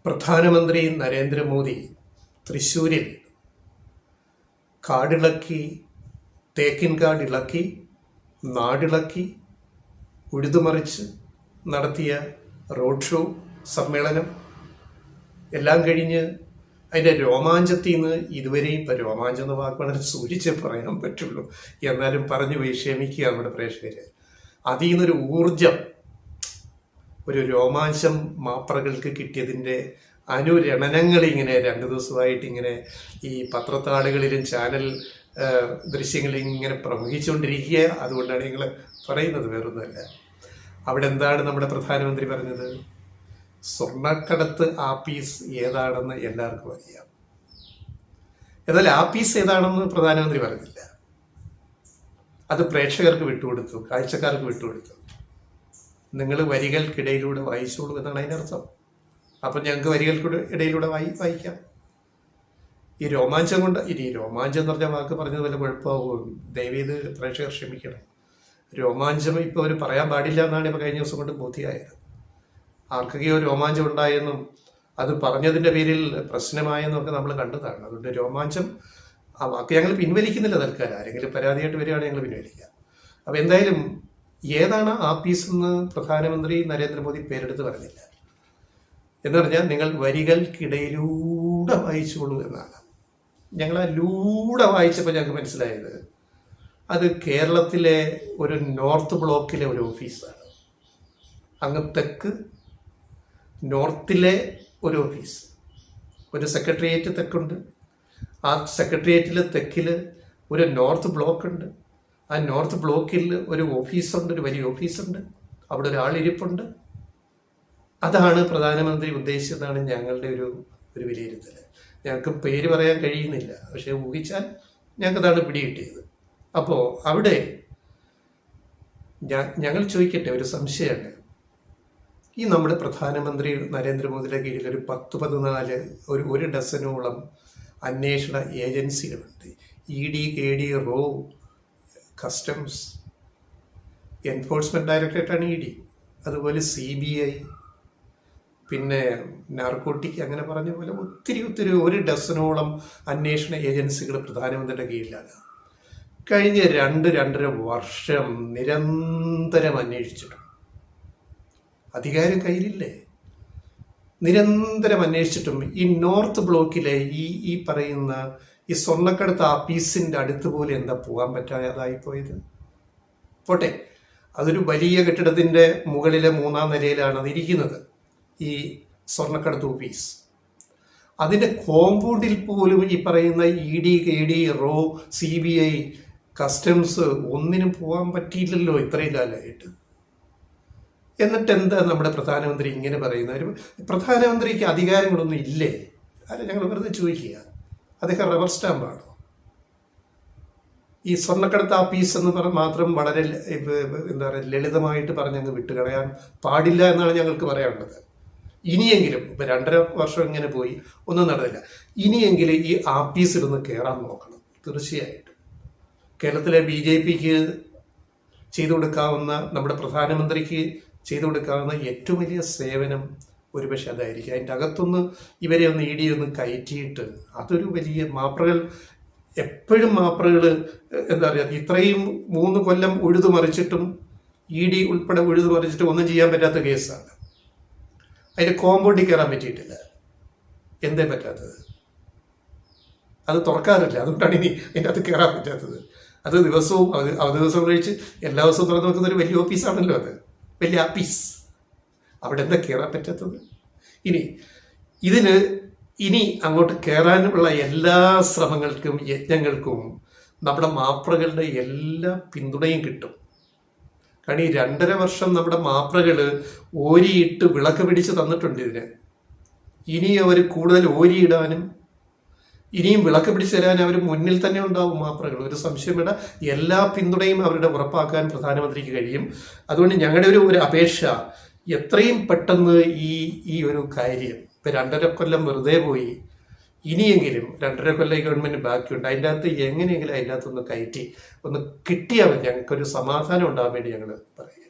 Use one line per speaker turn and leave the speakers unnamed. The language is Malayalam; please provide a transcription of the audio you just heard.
പ്രധാനമന്ത്രി നരേന്ദ്രമോദി തൃശ്ശൂരിൽ കാടിളക്കി, തേക്കിൻ കാടിളക്കി, നാടിളക്കി, ഉഴുതുമറിച്ച് നടത്തിയ റോഡ് ഷോ, സമ്മേളനം എല്ലാം കഴിഞ്ഞ് അതിൻ്റെ രോമാഞ്ചത്തിൽ നിന്ന് ഇതുവരെയും, ഇപ്പം രോമാഞ്ചം എന്ന വാക്ക് വളരെ സൂചിച്ചേ പറയാൻ പറ്റുള്ളൂ, എന്നാലും പറഞ്ഞു പോയി ക്ഷമിക്കുക നമ്മുടെ പ്രേക്ഷകർ. അതിൽ നിന്നൊരു ഊർജം, ഒരു രോമാഞ്ചം മാപ്രകൾക്ക് കിട്ടിയതിൻ്റെ അനുരണനങ്ങൾ ഇങ്ങനെ 2 ദിവസമായിട്ട് ഇങ്ങനെ ഈ പത്രത്താളുകളിലും ചാനൽ ദൃശ്യങ്ങളിലും ഇങ്ങനെ പ്രവഹിച്ചുകൊണ്ടിരിക്കുക. അതുകൊണ്ടാണ് നിങ്ങൾ പറയുന്നത്, വേറൊന്നുമല്ല. അവിടെ എന്താണ് നമ്മുടെ പ്രധാനമന്ത്രി പറഞ്ഞത്? സ്വർണ്ണക്കടത്ത് ആപ്പീസ് ഏതാണെന്ന് എല്ലാവർക്കും അറിയാം. എന്നാൽ ആപ്പീസ് ഏതാണെന്ന് പ്രധാനമന്ത്രി പറഞ്ഞില്ല. അത് പ്രേക്ഷകർക്ക് വിട്ടുകൊടുത്തു, കാഴ്ചക്കാർക്ക് വിട്ടുകൊടുത്തു. നിങ്ങൾ വരികൾക്കിടയിലൂടെ വായിച്ചോളൂ എന്നാണ് അതിൻ്റെ അർത്ഥം. അപ്പം ഞങ്ങൾക്ക് വരികൾക്കിടെ ഇടയിലൂടെ വായിക്കാം. ഈ രോമാഞ്ചം കൊണ്ട്, ഇനി രോമാഞ്ചം എന്ന് പറഞ്ഞ വാക്ക് പറഞ്ഞത് വല്ല കുഴപ്പമാകും, ദയവേത് പ്രേക്ഷകർ ക്ഷമിക്കണം. രോമാഞ്ചം ഇപ്പോൾ അവർ പറയാൻ പാടില്ല എന്നാണ് ഇപ്പോൾ കഴിഞ്ഞ ദിവസം കൊണ്ട് ബോധ്യമായത്. ആർക്കൊക്കെയോ രോമാഞ്ചം ഉണ്ടായെന്നും അത് പറഞ്ഞതിൻ്റെ പേരിൽ പ്രശ്നമായെന്നും ഒക്കെ നമ്മൾ കണ്ടതാണ്. അതുകൊണ്ട് രോമാഞ്ചം ആ വാക്ക് ഞങ്ങൾ പിൻവലിക്കുന്നില്ല തൽക്കാലം. ആരെങ്കിലും പരാതിയായിട്ട് വരികയാണെങ്കിൽ ഞങ്ങൾ പിൻവലിക്കാം. അപ്പോൾ എന്തായാലും ഏതാണ് ആപ്പീസ് എന്ന് പ്രധാനമന്ത്രി നരേന്ദ്രമോദി പേരെടുത്ത് പറഞ്ഞില്ല. എന്ന് പറഞ്ഞാൽ നിങ്ങൾ വരികൾക്കിടയിലൂടെ വായിച്ചോളൂ എന്നാണ്. ഞങ്ങൾ ആ ലൂടെ വായിച്ചപ്പോൾ ഞങ്ങൾക്ക് മനസ്സിലായത് അത് കേരളത്തിലെ ഒരു നോർത്ത് ബ്ലോക്കിലെ ഒരു ഓഫീസാണ്. അങ്ങ് തെക്ക് നോർത്തിലെ ഒരു ഓഫീസ്, ഒരു സെക്രട്ടേറിയറ്റ് തെക്കുണ്ട്. ആ സെക്രട്ടേറിയറ്റിലെ തെക്കിൽ ഒരു നോർത്ത് ബ്ലോക്ക് ഉണ്ട്. ആ നോർത്ത് ബ്ലോക്കിൽ ഒരു ഓഫീസുണ്ട്, ഒരു വലിയ ഓഫീസുണ്ട്. അവിടെ ഒരാളിരിപ്പുണ്ട്. അതാണ് പ്രധാനമന്ത്രി ഉദ്ദേശിച്ചതാണ് ഞങ്ങളുടെ ഒരു വിലയിരുത്തൽ. ഞങ്ങൾക്ക് പേര് പറയാൻ കഴിയുന്നില്ല, പക്ഷേ ഊഹിച്ചാൽ ഞങ്ങൾക്കതാണ് പിടികിട്ടിയത്. അപ്പോൾ അവിടെ ഞങ്ങൾ ചോദിക്കട്ടെ, ഒരു സംശയമാണ്. ഈ നമ്മുടെ പ്രധാനമന്ത്രി നരേന്ദ്രമോദിയുടെ കീഴിൽ ഒരു 10-14 ഒരു ഡസനോളം അന്വേഷണ ഏജൻസികളുണ്ട്. ED, KD, റോ, കസ്റ്റംസ്, എൻഫോഴ്സ്മെൻറ്റ് ഡയറക്ടറേറ്റാണ് ED, അതുപോലെ CBI, പിന്നെ നാർക്കോട്ടിക്, അങ്ങനെ പറഞ്ഞ പോലെ ഒത്തിരി 1 ഡസനോളം അന്വേഷണ ഏജൻസികൾ പ്രധാനമന്ത്രിയുടെ കീഴിലാണ്. കഴിഞ്ഞ 2-2.5 വർഷം നിരന്തരം അന്വേഷിച്ചിട്ടുണ്ട്. അധികാരം കയ്യിലില്ലേ? നിരന്തരം അന്വേഷിച്ചിട്ടും ഈ നോർത്ത് ബ്ലോക്കിലെ ഈ പറയുന്ന ഈ സ്വർണ്ണക്കടത്ത് ആപ്പീസിൻ്റെ അടുത്ത് പോലെ എന്താ പോകാൻ പറ്റാതായിപ്പോയത്? പോട്ടെ, അതൊരു വലിയ കെട്ടിടത്തിൻ്റെ മുകളിലെ 3-ാം നിലയിലാണ് അതിരിക്കുന്നത്, ഈ സ്വർണ്ണക്കടത്ത് ഓഫീസ്. അതിൻ്റെ കോമ്പൗണ്ടിൽ പോലും ഈ പറയുന്ന ED, KD, റോ, CBI, കസ്റ്റംസ് ഒന്നിനും പോകാൻ പറ്റിയില്ലല്ലോ ഇത്രയും കാലമായിട്ട്. എന്നിട്ട് എന്താ നമ്മുടെ പ്രധാനമന്ത്രി ഇങ്ങനെ പറയുന്നത്? പ്രധാനമന്ത്രിക്ക് അധികാരങ്ങളൊന്നും ഇല്ലേ? അല്ല, ഞങ്ങൾ വെറുതെ ചോദിക്കുക. അദ്ദേഹം റബ്ബർ സ്റ്റാമ്പാണോ? ഈ സ്വർണ്ണക്കടത്ത് ആപ്പീസ് എന്ന് മാത്രം വളരെ എന്താ പറയുക, ലളിതമായിട്ട് പറഞ്ഞങ്ങ് വിട്ടുകളയാൻ പാടില്ല എന്നാണ് ഞങ്ങൾക്ക് പറയാനുള്ളത്. ഇനിയെങ്കിലും, ഇപ്പം 2.5 വർഷം ഇങ്ങനെ പോയി, ഒന്നും നടന്നില്ല. ഇനിയെങ്കിലും ഈ ആപ്പീസിലൊന്ന് കയറാൻ നോക്കണം. തീർച്ചയായിട്ടും കേരളത്തിലെ BJPക്ക് ചെയ്തു കൊടുക്കാവുന്ന, നമ്മുടെ പ്രധാനമന്ത്രിക്ക് ചെയ്തു കൊടുക്കാവുന്ന ഏറ്റവും വലിയ സേവനം ഒരുപക്ഷെ അതായിരിക്കും. അതിൻ്റെ അകത്തൊന്ന് ഇവരെ ഒന്ന് ED ഒന്ന് കയറ്റിയിട്ട്, അതൊരു വലിയ മാപ്രകൾ, എപ്പോഴും മാപ്രകൾ എന്താ പറയുക, ഇത്രയും 3 കൊല്ലം ഉഴുതുമറിച്ചിട്ടും ED ഉൾപ്പെടെ ഉഴുതുമറിച്ചിട്ടും ഒന്നും ചെയ്യാൻ പറ്റാത്ത കേസാണ്. അതിൻ്റെ കോമ്പൗണ്ടിൽ കയറാൻ പറ്റിയിട്ടില്ല. എന്തേ പറ്റാത്തത്? അത് തുറക്കാറില്ല, അതുകൊണ്ടാണ് ഇനി അതിൻ്റെ അകത്ത് കയറാൻ പറ്റാത്തത്. അത് ദിവസവും ദിവസം കഴിച്ച് എല്ലാ ദിവസവും തുറന്നു നോക്കുന്ന ഒരു വലിയ ഓഫീസാണല്ലോ, അത് വലിയ ആപ്പീസ്. അവിടെ എന്താ കയറാൻ പറ്റാത്തത്? ഇനി അങ്ങോട്ട് കയറാനുള്ള എല്ലാ ശ്രമങ്ങൾക്കും യജ്ഞങ്ങൾക്കും നമ്മുടെ മാപ്രകളുടെ എല്ലാ പിന്തുണയും കിട്ടും. കാരണം ഈ 2.5 വർഷം നമ്മുടെ മാപ്രകൾ ഓരിയിട്ട് വിളക്ക് പിടിച്ച് തന്നിട്ടുണ്ട് ഇതിന്. ഇനി അവർ കൂടുതൽ ഓരിയിടാനും ഇനിയും വിളക്ക് പിടിച്ചു തരാൻ അവർ മുന്നിൽ തന്നെ ഉണ്ടാവും മാപ്രകൾ. ഒരു സംശയം വേണ്ട, എല്ലാ പിന്തുണയും അവരുടെ ഉറപ്പാക്കാൻ പ്രധാനമന്ത്രിക്ക് കഴിയും. അതുകൊണ്ട് ഞങ്ങളുടെ ഒരു അപേക്ഷ, എത്രയും പെട്ടെന്ന് ഈ ഒരു കാര്യം, ഇപ്പം 2.5 കൊല്ലം വെറുതെ പോയി, ഇനിയെങ്കിലും 2.5 കൊല്ലം ഗവൺമെൻറ് ബാക്കിയുണ്ട്, അതിൻ്റെ അകത്ത് എങ്ങനെയെങ്കിലും അതിൻ്റെ അകത്തൊന്ന് കയറ്റി ഒന്ന് കിട്ടിയാൽ മതി. ഞങ്ങൾക്കൊരു സമാധാനം ഉണ്ടാകാൻ വേണ്ടി ഞങ്ങൾ പറയും.